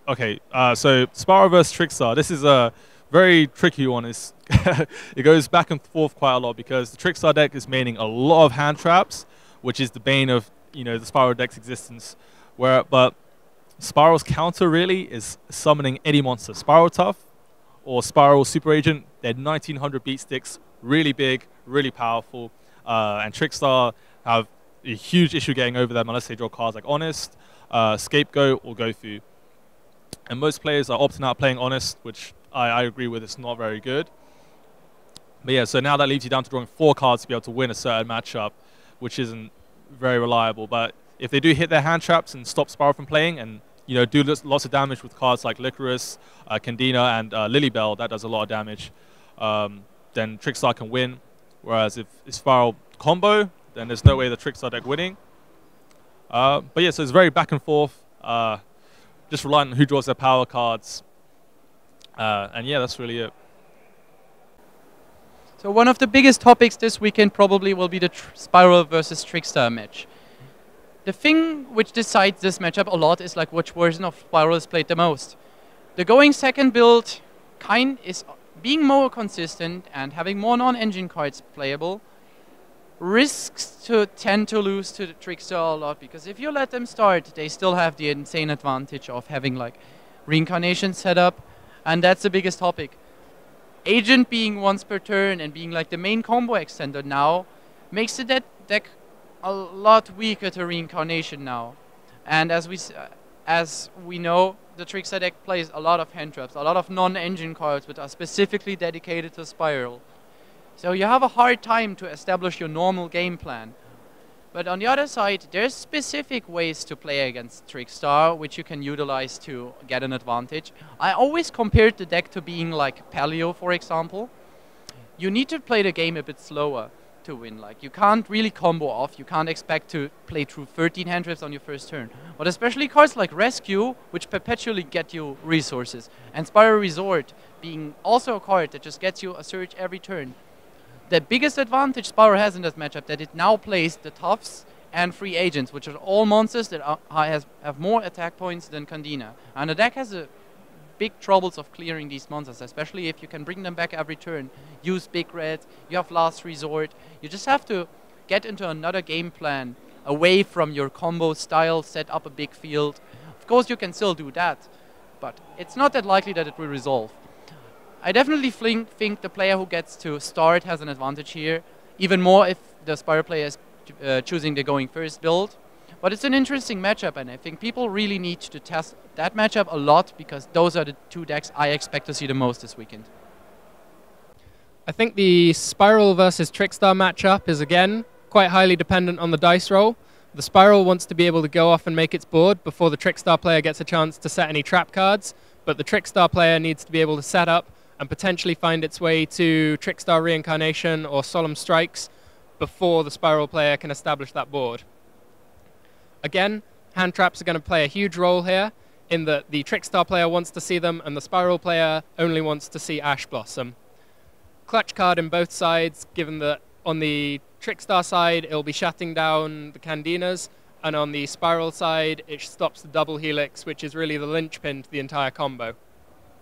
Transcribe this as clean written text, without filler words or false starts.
Okay, so SPYRAL versus Trickstar. This is a very tricky one. It goes back and forth quite a lot because the Trickstar deck is maining a lot of hand traps, which is the bane of the SPYRAL deck's existence. But SPYRAL's counter really is summoning any monster. SPYRAL Tough or SPYRAL Super Agent. They're 1900 beat sticks, really big, really powerful, and Trickstar have a huge issue getting over them unless they draw cards like Honest, Scapegoat, or Go Through. And most players are opting out playing Honest, which I agree with. It's not very good. But yeah, so now that leaves you down to drawing 4 cards to be able to win a certain matchup, which isn't very reliable. But if they do hit their hand traps and stop SPYRAL from playing and do lots of damage with cards like Licorice, Candina, and Lilybell, that does a lot of damage, then Trickstar can win. Whereas if it's SPYRAL combo, then there's no way the Trickstar deck winning. But yeah, so it's very back and forth. Just relying on who draws their power cards. And yeah, that's really it. So one of the biggest topics this weekend probably will be the SPYRAL versus Trickstar match. The thing which decides this matchup a lot is like which version of SPYRAL is played the most. The going second build is being more consistent and having more non-engine cards playable risks to tend to lose to the Trickstar a lot, because if you let them start, they still have the insane advantage of having like reincarnation set up, and that's the biggest topic. Agent being once per turn and being like the main combo extender now makes the deck a lot weaker to reincarnation now. And as we know, the Trickstar deck plays a lot of hand traps, a lot of non-engine cards which are specifically dedicated to SPYRAL. So you have a hard time to establish your normal game plan. But on the other side, there's specific ways to play against Trickstar which you can utilize to get an advantage. I always compared the deck to being like Paleo, for example. You need to play the game a bit slower to win. Like, you can't really combo off. You can't expect to play through 13 hand traps on your first turn. But especially cards like Rescue, which perpetually get you resources, and SPYRAL Resort being also a card that just gets you a surge every turn. The biggest advantage SPYRAL has in this matchup that it now plays the Toughs and Free Agents, which are all monsters that have more attack points than Candina. And the deck has big troubles of clearing these monsters, especially if you can bring them back every turn. Use Big Red, you have Last Resort. You just have to get into another game plan away from your combo style, set up a big field. Of course you can still do that, but it's not that likely that it will resolve. I definitely think the player who gets to start has an advantage here, even more if the SPYRAL player is choosing the going first build. But it's an interesting matchup, and I think people really need to test that matchup a lot, because those are the 2 decks I expect to see the most this weekend. I think the SPYRAL versus Trickstar matchup is again quite highly dependent on the dice roll. The SPYRAL wants to be able to go off and make its board before the Trickstar player gets a chance to set any trap cards, but the Trickstar player needs to be able to set up and potentially find its way to Trickstar Reincarnation or Solemn Strikes before the SPYRAL player can establish that board. Again, hand traps are going to play a huge role here, in that the Trickstar player wants to see them and the SPYRAL player only wants to see Ash Blossom. Clutch card in both sides, given that on the Trickstar side it'll be shutting down the Candinas, and on the SPYRAL side it stops the double helix, which is really the linchpin to the entire combo.